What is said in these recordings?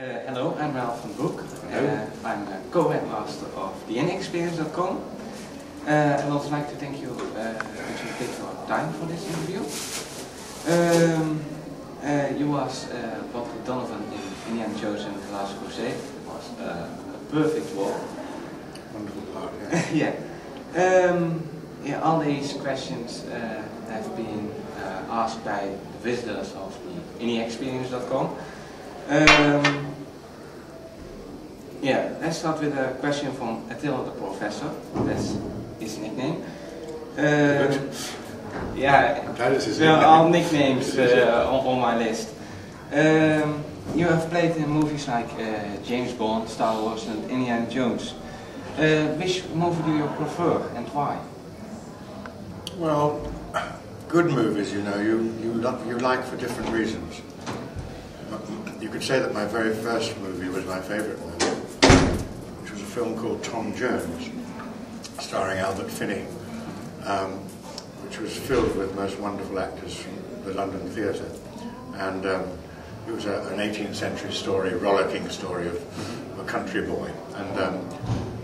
Hello, I'm Ralph van Broek. I'm a co-headmaster of theanyexperience.com. I would like to thank you that you take your time for this interview. You was Walter Donovan in Indiana Jones and the Last Crusade. It was a perfect role. Wonderful part, yeah. Yeah, all these questions have been asked by the visitors of the improvisation.com. Yeah, let's start with a question from Attila the Professor. That's his nickname. Yeah, all nicknames on my list. You have played in movies like James Bond, Star Wars and Indiana Jones. Which movie do you prefer and why? Well, good movies, you know, you like for different reasons. You could say that my very first movie was my favourite movie, which was a film called Tom Jones, starring Albert Finney, which was filled with most wonderful actors from the London theatre. And it was an 18th century story, rollicking story of a country boy. And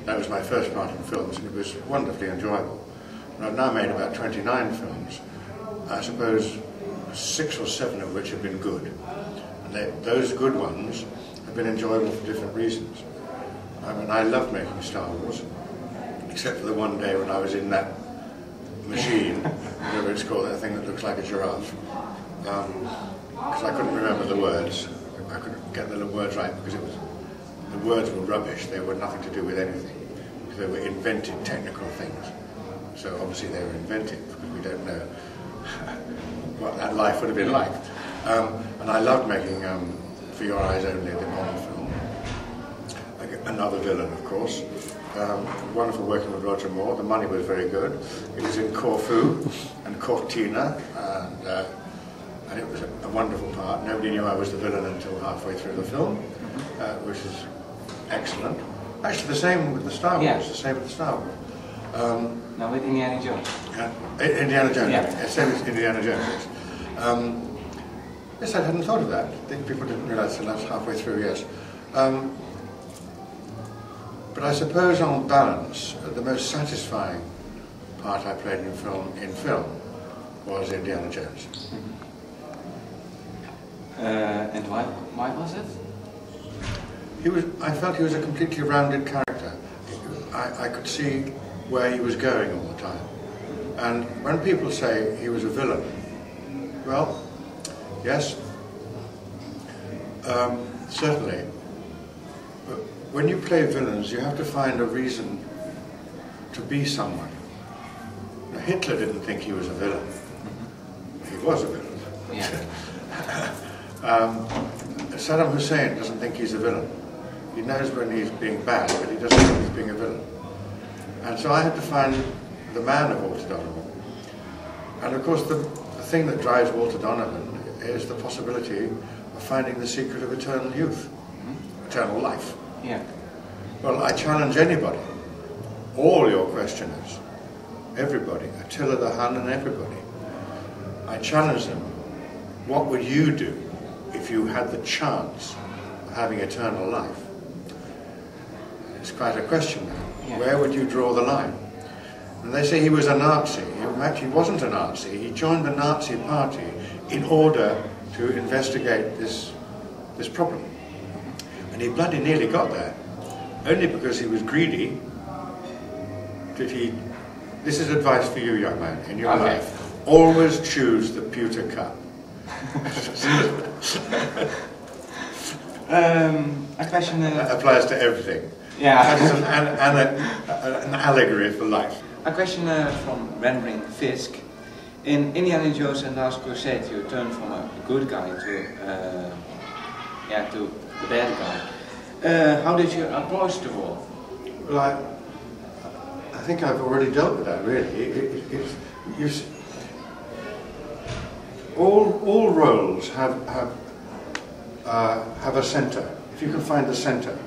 that was my first part in films, and it was wonderfully enjoyable. And I've now made about 29 films, I suppose 6 or 7 of which have been good. And those good ones have been enjoyable for different reasons. I mean, I loved making Star Wars, except for the one day when I was in that machine, whatever it's called, that thing that looks like a giraffe, because I couldn't remember the words. I couldn't get the words right because the words were rubbish. They were nothing to do with anything, because they were invented technical things. So obviously they were invented because we don't know what that life would have been like. And I loved making For Your Eyes Only, the Bond film. Another villain, of course. Wonderful working with Roger Moore. The money was very good. It was in Corfu and Cortina, and it was a wonderful part. Nobody knew I was the villain until halfway through the film, which is excellent. Actually, the same with the Star Wars. Yeah. The same with the Star Wars. Now with Indiana Jones. Indiana Jones. Yeah. Same as Indiana Jones. Yes. Yes, I hadn't thought of that. I think people didn't realise until that's halfway through, yes. But I suppose on balance, the most satisfying part I played in film was Indiana Jones. And why was it? I felt he was a completely rounded character. I could see where he was going all the time. And when people say he was a villain, well, yes, certainly. But when you play villains, you have to find a reason to be someone. Now, Hitler didn't think he was a villain. He was a villain. Yeah. Saddam Hussein doesn't think he's a villain. He knows when he's being bad, but he doesn't think he's being a villain. And so I had to find the man of Walter Donovan. And of course, the thing that drives Walter Donovan is the possibility of finding the secret of eternal youth, eternal life. Yeah. Well, I challenge anybody, all your questioners, everybody, Attila the Hun and everybody. I challenge them, what would you do if you had the chance of having eternal life? It's quite a question now. Yeah. Where would you draw the line? And they say he was a Nazi. In fact, he wasn't a Nazi. He joined the Nazi party in order to investigate this problem. And he bloody nearly got there. Only because he was greedy did he... This is advice for you, young man, in your life. Always choose the pewter cup. A question... That applies to everything. Yeah. That's an allegory for life. A question from Rendering Fisk. In Indiana Jones and Last Crusade, you turn from a good guy to the bad guy. How did you approach the role? Well, I think I've already dealt with that. Really, all roles have a centre. If you can find the centre.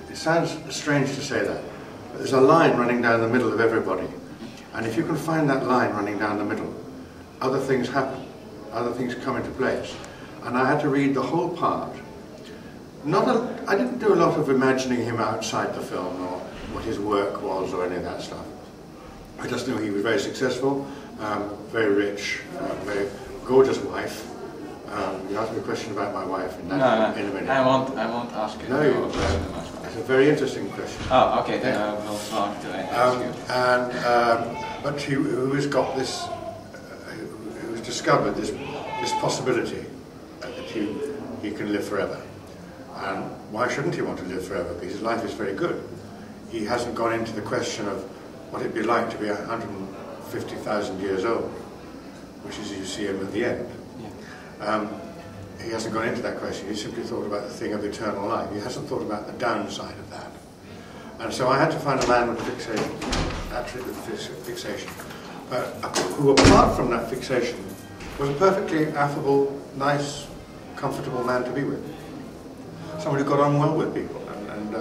It sounds strange to say that, but there's a line running down the middle of everybody. And if you can find that line running down the middle, other things happen, other things come into place. And I had to read the whole part I didn't do a lot of imagining him outside the film or what his work was or any of that stuff. I just knew he was very successful, very rich, very gorgeous wife. You asked me a question about my wife in a minute. I won't ask you. No, it's a very interesting question. Oh, okay, then I will start to ask you. But who's got this, who's discovered this possibility that he can live forever. And why shouldn't he want to live forever? Because his life is very good. He hasn't gone into the question of what it'd be like to be 150,000 years old, which is you see him at the end. Yeah. He hasn't gone into that question. He simply thought about the thing of eternal life. He hasn't thought about the downside of that. And so I had to find a man with fixation, actually with fixation, who apart from that fixation was a perfectly affable, nice, comfortable man to be with. Someone who got on well with people, and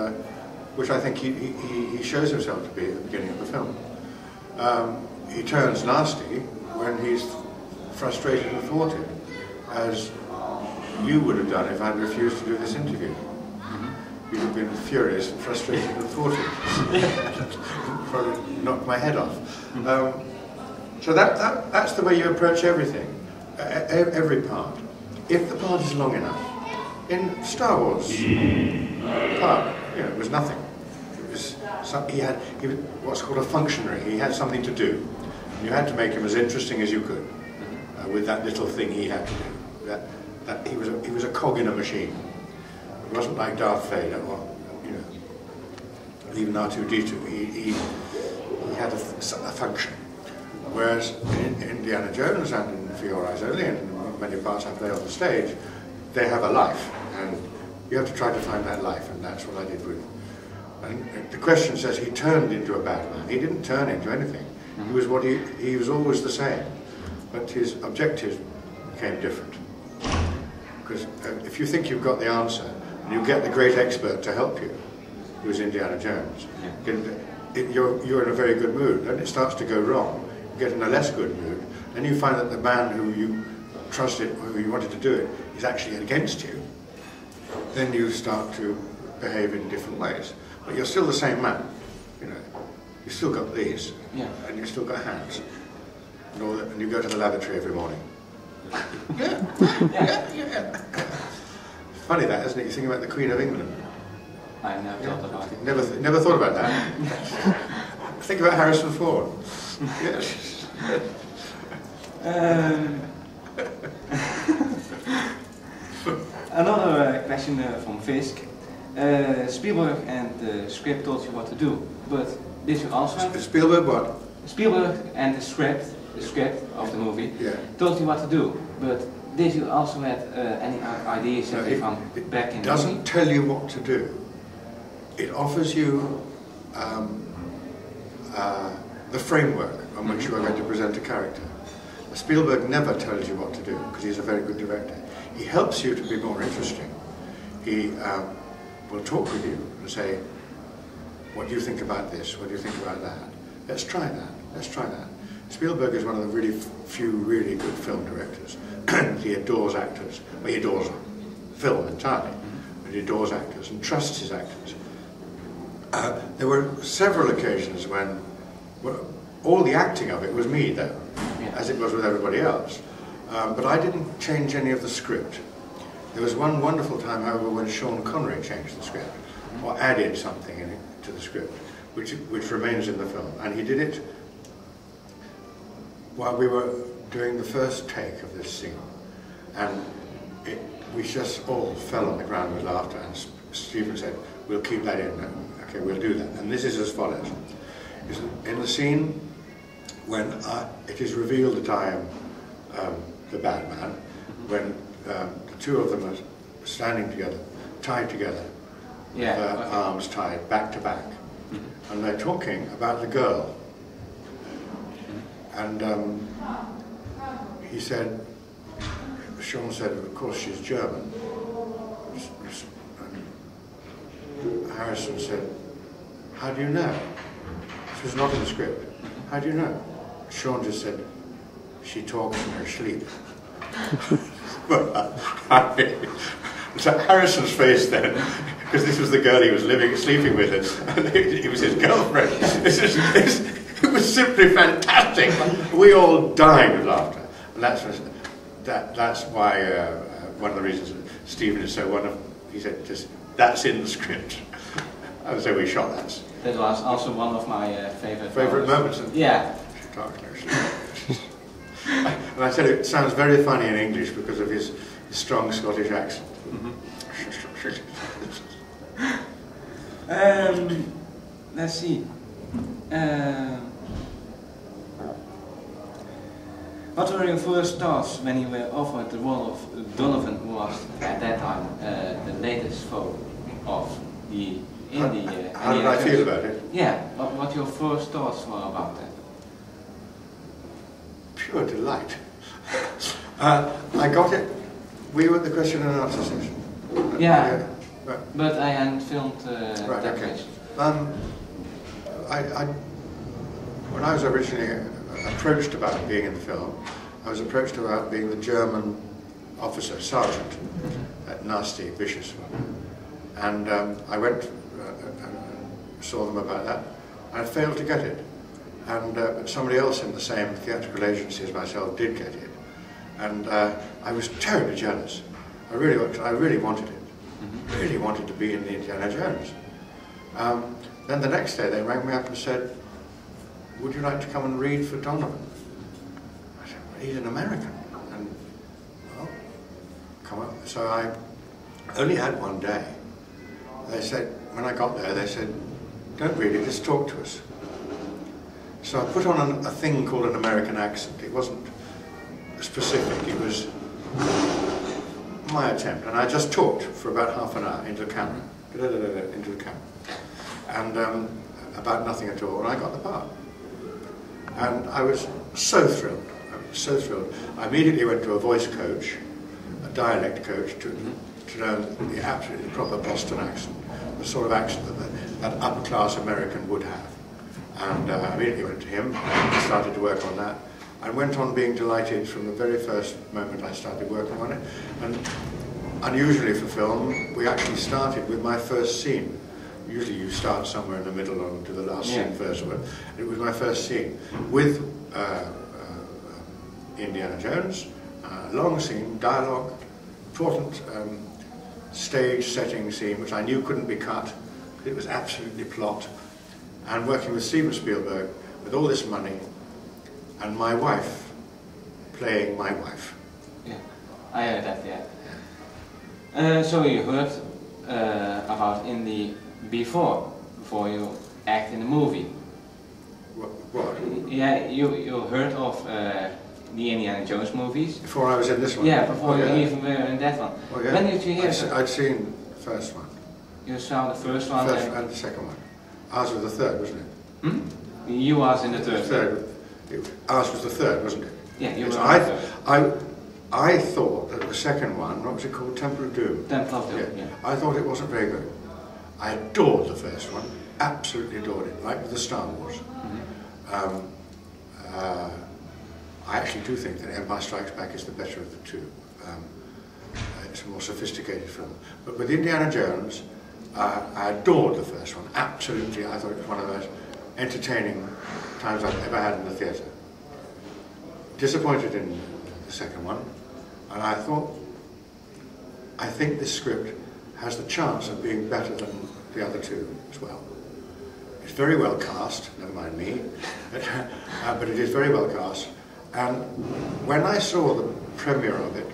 which I think he shows himself to be at the beginning of the film. He turns nasty when he's frustrated and thwarted, as you would have done if I'd refused to do this interview. You'd have been furious and frustrated and thwarted. Probably knocked my head off. So that's the way you approach everything, every part. If the part is long enough. In Star Wars, part, it was nothing. It was he was what's called a functionary. He had something to do. And you had to make him as interesting as you could with that little thing he had to do. That he was a cog in a machine. It wasn't like Darth Vader or even R2-D2. He had a function. Whereas in Indiana Jones and in For Your Eyes Only and in many parts I play on the stage, they have a life, and you have to try to find that life, and that's what I did with him. And the question says he turned into a bad man. He didn't turn into anything. He was he was always the same, but his objectives became different. Because if you think you've got the answer, and you get the great expert to help you, who's Indiana Jones, you're in a very good mood. Then it starts to go wrong. You get in a less good mood, and you find that the man who you trusted, who you wanted to do it, is actually against you. Then you start to behave in different ways. But you're still the same man. You've still got these, and you've still got hands, and all that, and you go to the lavatory every morning. Yeah. Funny that, isn't it? You think about the Queen of England. I never thought about it. Never thought about that. Think about Harrison Ford. Yes. Another question from Fisk. Spielberg and the script told you what to do, but did you also have... Spielberg what? Spielberg and the script of the movie told you what to do, but did you also have any ideas that you found back in the movie? It doesn't tell you what to do. It offers you the framework on which you are going to present a character. Spielberg never tells you what to do because he's a very good director. He helps you to be more interesting. He will talk with you and say, what do you think about this? What do you think about that? Let's try that. Let's try that. Spielberg is one of the really few really good film directors. He adores actors. Well, he adores film entirely, but he adores actors and trusts his actors. There were several occasions when all the acting of it was me, though, as it was with everybody else. But I didn't change any of the script. There was one wonderful time, however, when Sean Connery changed the script, or added something in it to the script, which remains in the film. And he did it while we were doing the first take of this scene. And we just all fell on the ground with laughter, and Stephen said, we'll keep that in. Okay, we'll do that. And this is as follows. In the scene when it is revealed that I am the bad man, when the two of them are standing together, tied together, with their arms tied back to back, and they're talking about the girl. And he said, Sean said, of course she's German. And Harrison said, how do you know? This was not in the script. How do you know? Sean just said, she talks in her sleep. But So Harrison's face then, because this was the girl he was sleeping with, and it was his girlfriend. It was simply fantastic. We all died with laughter, and that's why one of the reasons that Stephen is so wonderful. He said, "Just that's in the script," and so we shot that. That was also one of my favorite moments. Yeah. And I said it sounds very funny in English because of his strong Scottish accent. Let's see. What were your first thoughts when you were offered the role of Donovan, who was at that time the latest foe of the indie? How did I feel about it? Yeah. What your first thoughts were about that? Pure delight. I got it. We were at the question and answer session. Yeah. But I hadn't filmed right, that okay. much. When I was originally approached about being in the film, I was approached about being the German officer, sergeant, that nasty, vicious one. And I went and saw them about that. I failed to get it. And but somebody else in the same theatrical agency as myself did get it. And I was terribly jealous. I really wanted it. Really wanted to be in the Indiana Jones. Then the next day they rang me up and said, "Would you like to come and read for Donovan?" I said, "Well, he's an American." And, well, come on. So I only had one day. They said, when I got there, they said, "Don't read it, just talk to us." So I put on a thing called an American accent. It wasn't specific, it was my attempt. And I just talked for about half an hour into the camera, into the camera. And about nothing at all, and I got the part. And I was so thrilled, I immediately went to a voice coach, a dialect coach, to learn the absolutely proper Boston accent, the sort of accent that upper-class American would have. And I immediately went to him, and started to work on that, and went on being delighted from the very first moment I started working on it. And unusually for film, we actually started with my first scene. Usually you start somewhere in the middle and do the last scene first, but it was my first scene with Indiana Jones, long scene, dialogue, important stage setting scene, which I knew couldn't be cut. It was absolutely plot. And working with Steven Spielberg, with all this money, and my wife playing my wife. Yeah, I heard that, yeah. So you heard about indie before you act in the movie. What? Yeah, you heard of the Indiana Jones movies. Before I was in this one? Yeah, before you even were in that one. Oh, yeah. When did you hear I'd seen the first one. You saw the first one? And the second one. Ours was the third, wasn't it? Hmm? You was in the third. Ours was the third, wasn't it? Yeah, you were in the third. I thought that the second one, what was it called? Temple of Doom? Temple of Doom, yeah. I thought it wasn't very good. I adored the first one, absolutely adored it, like with the Star Wars. I actually do think that Empire Strikes Back is the better of the two. It's a more sophisticated film. But with Indiana Jones, I adored the first one, absolutely. I thought it was one of the most entertaining times I've ever had in the theatre. Disappointed in the second one, and I think this script has the chance of being better than the other two as well. It's very well cast, never mind me, but it is very well cast. And when I saw the premiere of it,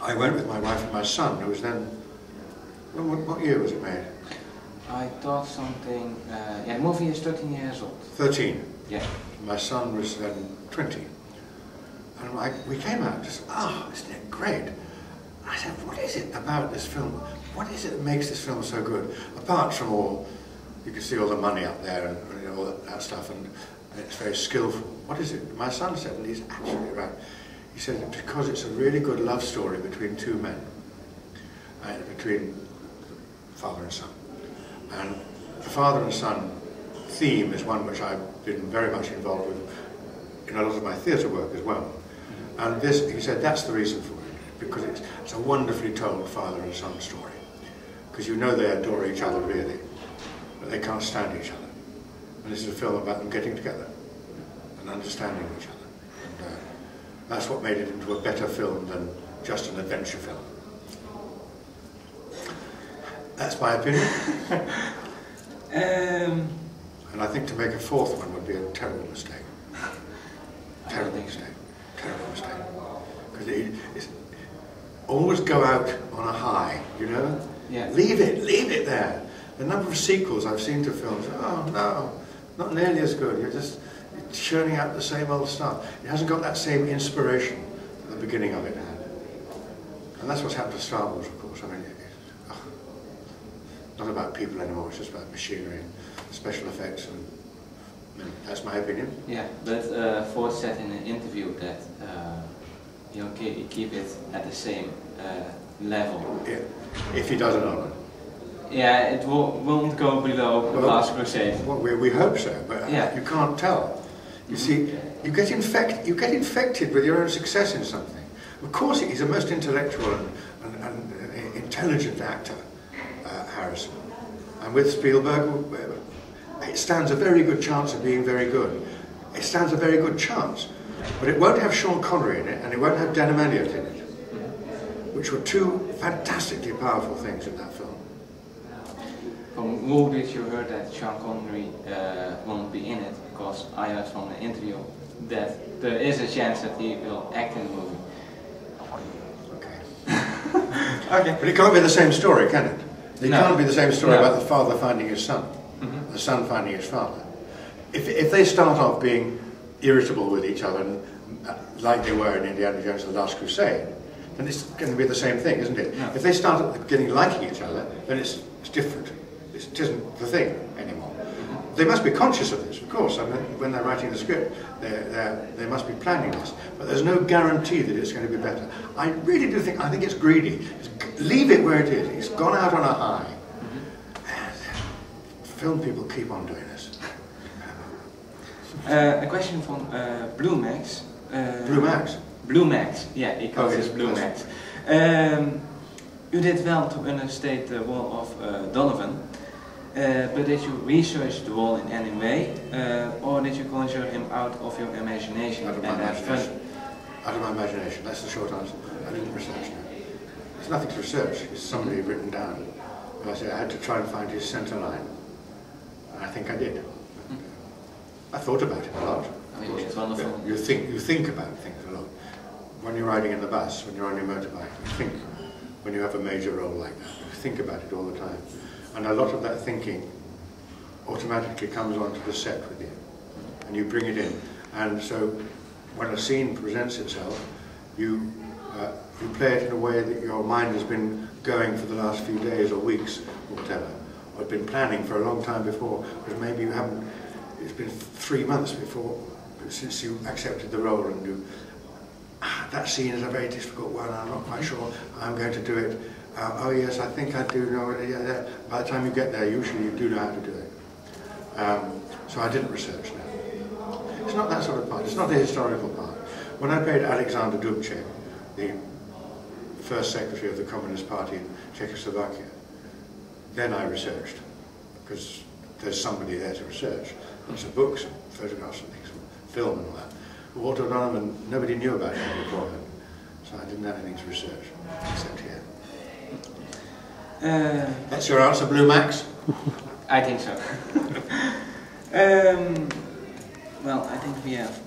I went with my wife and my son, who was then, what year was it made? I thought something, yeah, the movie is 13 years old. 13? Yeah. My son was then 20. And we came out just, isn't it great? I said, what is it about this film? What is it that makes this film so good? Apart from all, you can see all the money up there and you know, all that stuff, and it's very skillful. What is it? My son said, and he's absolutely right. He said, because it's a really good love story between two men, between father and son. And the father and son theme is one which I've been very much involved with in a lot of my theatre work as well. And this, he said, that's the reason for it. because it's a wonderfully told father and son story. Because you know they adore each other really, but they can't stand each other. And this is a film about them getting together and understanding each other. And that's what made it into a better film than just an adventure film. That's my opinion. And I think to make a fourth one would be a terrible mistake. Terrible mistake. Terrible mistake. Because it's always go out on a high, you know? Yeah. Leave it there. The number of sequels I've seen to films, oh no, not nearly as good. You're just churning out the same old stuff. It hasn't got that same inspiration that the beginning of it had. And that's what's happened to Star Wars, of course. I mean, it's not about people anymore, it's just about machinery and special effects. And that's my opinion. Yeah, but Ford said in an interview that he'll keep it at the same level. Yeah, if he does another. Yeah, it won't go below the Last Crusade. Well, we hope so, but you can't tell. You see, you get infected with your own success in something. Of course, he's a most intellectual and intelligent actor, Harrison. And with Spielberg, it stands a very good chance of being very good. It stands a very good chance. But it won't have Sean Connery in it, and it won't have Dana Elliott in it, which were two fantastically powerful things in that film. From who did you hear that Sean Connery won't be in it? Because I heard from an interview that there is a chance that he will act in the movie. Okay. Okay. But it can't be the same story, can it? It can't be the same story about the father finding his son, the son finding his father. If they start off being irritable with each other, and, like they were in Indiana Jones and the Last Crusade, then it's going to be the same thing, isn't it? No. If they start at the beginning liking each other, then it's different. It isn't the thing anymore. They must be conscious of this, of course. I mean, when they're writing the script, they must be planning this. But there's no guarantee that it's going to be better. I really do think, I think it's greedy. Leave it where it is. It's gone out on a high. Film people keep on doing this. A question from Blue Max. Blue Max? Blue Max, yeah, he calls it Blue Max. You did well to understate the role of Donovan, but did you research the role in any way, or did you conjure him out of your imagination? Out of my imagination. Out of my imagination, that's the short answer. I didn't research him. There's nothing to research, it's somebody written down. I said I had to try and find his centre line, and I think I did. I thought about it a lot. I mean, it's wonderful. You think about things a lot. When you're riding in the bus, when you're on your motorbike, you think. When you have a major role like that, you think about it all the time. And a lot of that thinking automatically comes onto the set with you. And you bring it in. And so when a scene presents itself, you play it in a way that your mind has been going for the last few days or weeks or whatever, or been planning for a long time before, but maybe you haven't. It's been 3 months before, since you accepted the role, and you, that scene is a very difficult one, I'm not quite sure I'm going to do it. Oh yes, I think I do know it. Yeah. By the time you get there, usually you do know how to do it. So I didn't research that. It's not that sort of part, it's not the historical part. When I played Alexander Dubček, the first secretary of the Communist Party in Czechoslovakia, then I researched, because there's somebody there to research. Lots of books and photographs and things, film and all that. Walter Donovan, nobody knew about him beforehand, so I didn't have anything to research, except here. That's your answer, Blue Max? I think so. Well, I think we have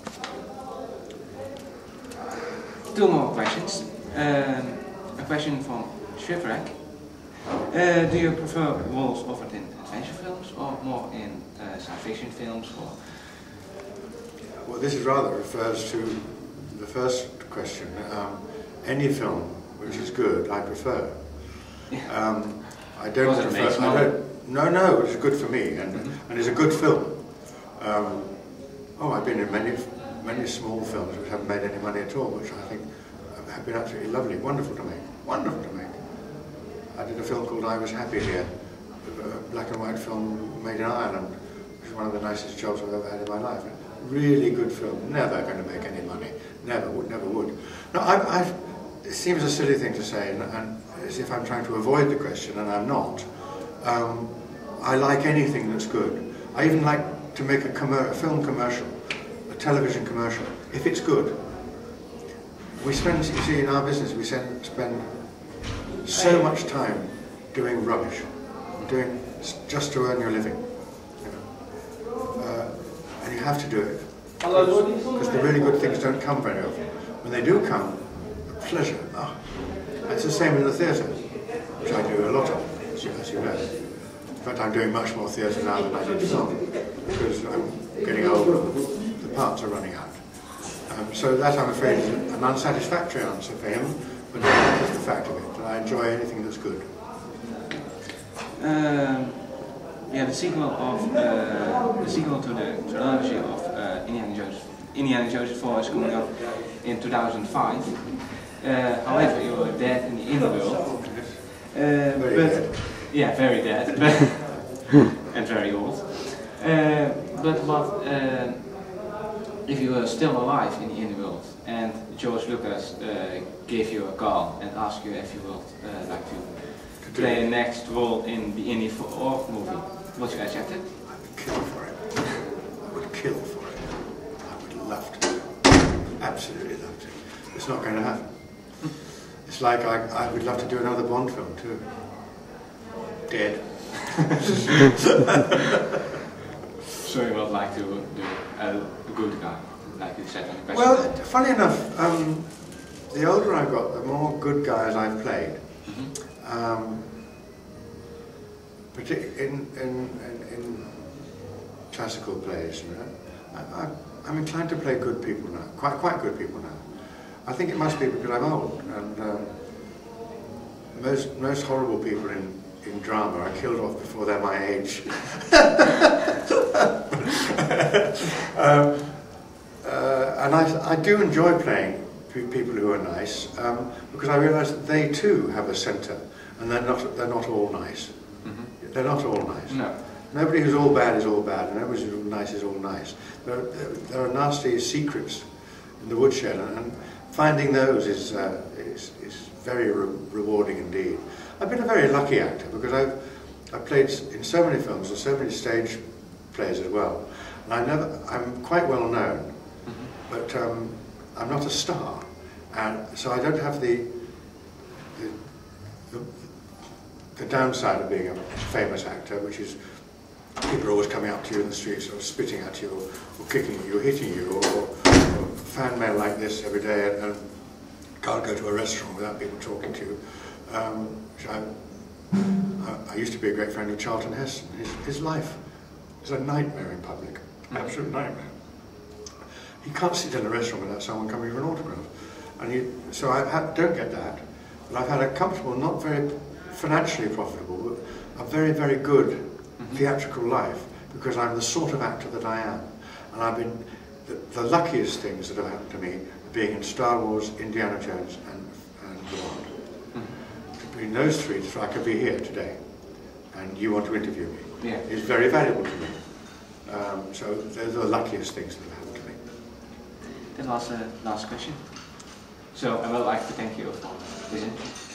2 more questions. A question from Shipwreck. Do you prefer roles offered in adventure films or more in science fiction films? Or? Well, this is rather refers to the first question. Any film which is good, I prefer. I don't prefer. No, it's good for me, and it's a good film. I've been in many small films which haven't made any money at all, which I think have been absolutely lovely, wonderful to make, wonderful to make. I did a film called I Was Happy Here, a black and white film made in Ireland, which is one of the nicest jobs I've ever had in my life. Really good film, never going to make any money, never would. No, it seems a silly thing to say, and as if I'm trying to avoid the question, and I'm not. I like anything that's good. I even like to make a film commercial, a television commercial, if it's good. We spend, you see, in our business, we spend so much time doing rubbish, doing just to earn your living. You know? And you have to do it, because the really good things don't come very often. When they do come, a pleasure. Oh. It's the same in the theatre, which I do a lot of, as you know. In fact, I'm doing much more theatre now than I did film, because I'm getting older and the parts are running out. So that, I'm afraid, is an unsatisfactory answer for him, but that is the fact of it, that I enjoy anything that's good. Yeah, the sequel to the trilogy of Indiana Jones 4 is coming up in 2005. However, you are dead in the underworld. Yeah, very dead, and very old. But if you were still alive in the underworld and George Lucas gave you a call and asked you if you would like to play a next role in the Indy 4 movie, would you accept it? I would kill for it. I would kill for it. I would love to. Absolutely love to. It's not going to happen. It's like I would love to do another Bond film too. Dead. So you would like to do a good guy, like you said in the question? Well, funny enough, the older I got, the more good guys I've played. Particularly in classical plays, you know, I'm inclined to play good people now, quite good people now. I think it must be because I'm old, and most horrible people in drama are killed off before they're my age. And I do enjoy playing people who are nice, because I realise that they too have a centre, and they're not all nice. They're not all nice. No. Nobody who's all bad is all bad, and nobody who's nice is all nice. There are nasty secrets in the woodshed, and finding those is very rewarding indeed. I've been a very lucky actor, because I've played in so many films and so many stage plays as well. And I'm quite well known, but I'm not a star, and so I don't have the downside of being a famous actor, which is people are always coming up to you in the streets, or spitting at you, or kicking you, or hitting you, or fan mail like this every day, and can't go to a restaurant without people talking to you. I used to be a great friend of Charlton Heston. His life is a nightmare in public, absolute nightmare. He can't sit in a restaurant without someone coming for an autograph, and so don't get that. But I've had a comfortable, not very financially profitable, but a very, very good theatrical life, because I'm the sort of actor that I am. And I've been, the luckiest things that have happened to me, being in Star Wars, Indiana Jones, and Bond. Between those three, so I could be here today, and you want to interview me, is very valuable to me. So those are the luckiest things that have happened to me. That was the last question. So I would like to thank you for this interview.